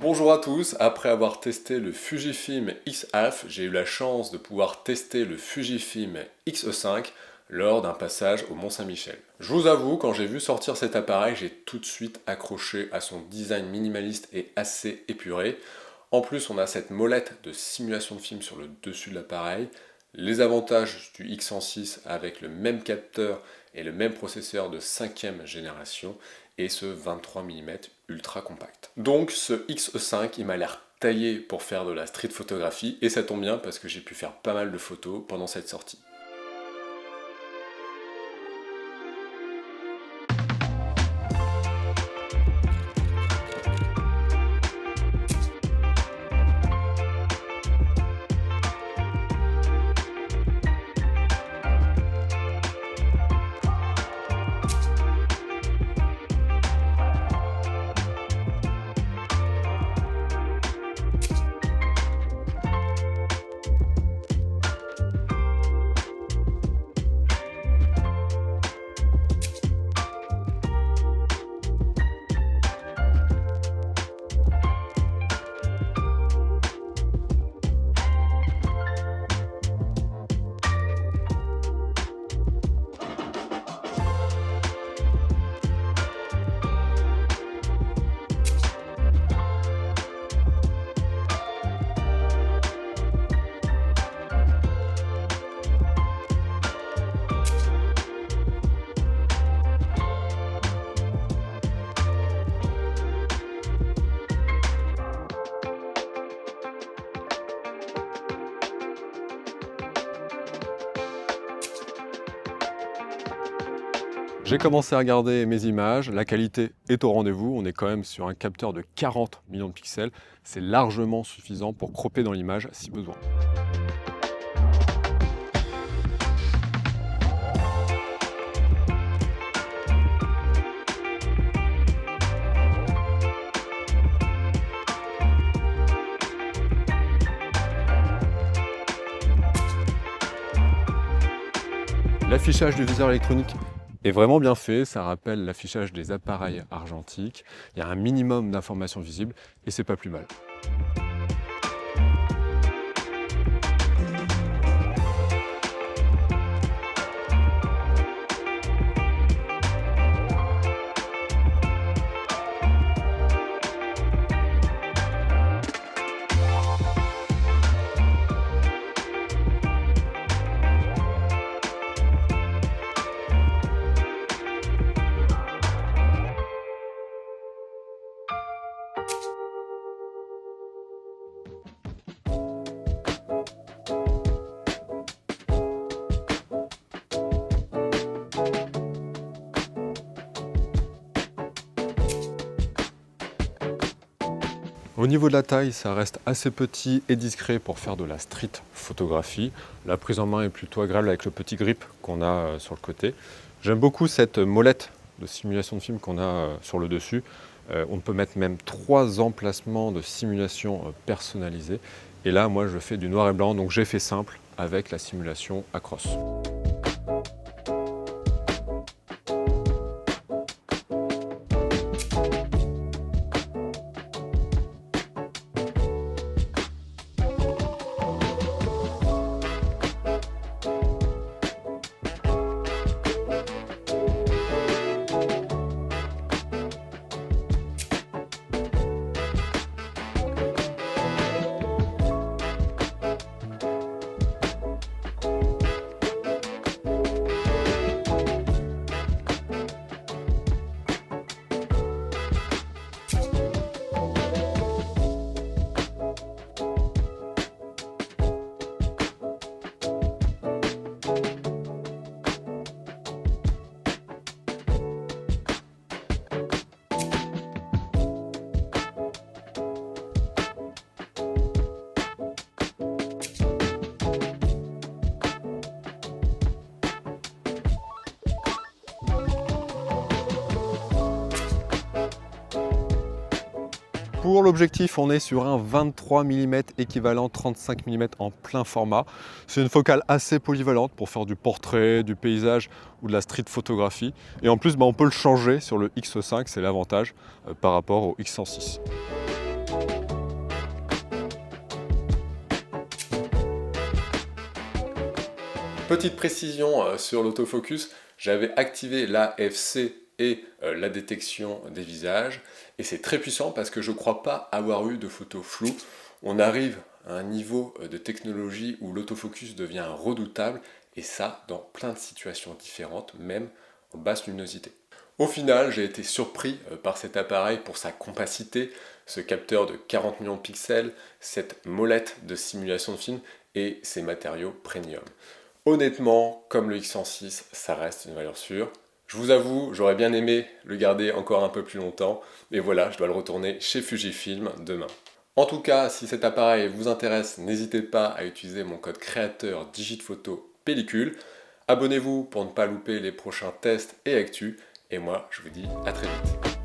Bonjour à tous, après avoir testé le Fujifilm X-Alpha, j'ai eu la chance de pouvoir tester le Fujifilm X-E5 lors d'un passage au Mont-Saint-Michel. Je vous avoue, quand j'ai vu sortir cet appareil, j'ai tout de suite accroché à son design minimaliste et assez épuré. En plus, on a cette molette de simulation de film sur le dessus de l'appareil, les avantages du X106 avec le même capteur et le même processeur de 5e génération, et ce 23 mm ultra compact. Donc ce X-E5, il m'a l'air taillé pour faire de la street photographie, et ça tombe bien parce que j'ai pu faire pas mal de photos pendant cette sortie. J'ai commencé à regarder mes images, la qualité est au rendez-vous, on est quand même sur un capteur de 40 millions de pixels, c'est largement suffisant pour cropper dans l'image si besoin. L'affichage du viseur électronique est vraiment bien fait, ça rappelle l'affichage des appareils argentiques. Il y a un minimum d'informations visibles et c'est pas plus mal. Au niveau de la taille, ça reste assez petit et discret pour faire de la street photographie. La prise en main est plutôt agréable avec le petit grip qu'on a sur le côté. J'aime beaucoup cette molette de simulation de film qu'on a sur le dessus. On peut mettre même 3 emplacements de simulation personnalisés. Et là, moi, je fais du noir et blanc, donc j'ai fait simple avec la simulation Acros. Pour l'objectif, on est sur un 23 mm équivalent 35 mm en plein format. C'est une focale assez polyvalente pour faire du portrait, du paysage ou de la street photographie. Et en plus, on peut le changer sur le X5, c'est l'avantage par rapport au X106. Petite précision sur l'autofocus, j'avais activé l'AFC et la détection des visages, et c'est très puissant parce que je ne crois pas avoir eu de photos floues. On arrive à un niveau de technologie où l'autofocus devient redoutable, et ça dans plein de situations différentes, même en basse luminosité. Au final, j'ai été surpris par cet appareil pour sa compacité, ce capteur de 40 millions de pixels, cette molette de simulation de film et ses matériaux premium. Honnêtement, comme le X106, ça reste une valeur sûre. Je vous avoue, j'aurais bien aimé le garder encore un peu plus longtemps, mais voilà, je dois le retourner chez Fujifilm demain. En tout cas, si cet appareil vous intéresse, n'hésitez pas à utiliser mon code créateur DigitPhoto Pellicule. Abonnez-vous pour ne pas louper les prochains tests et actus, et moi je vous dis à très vite.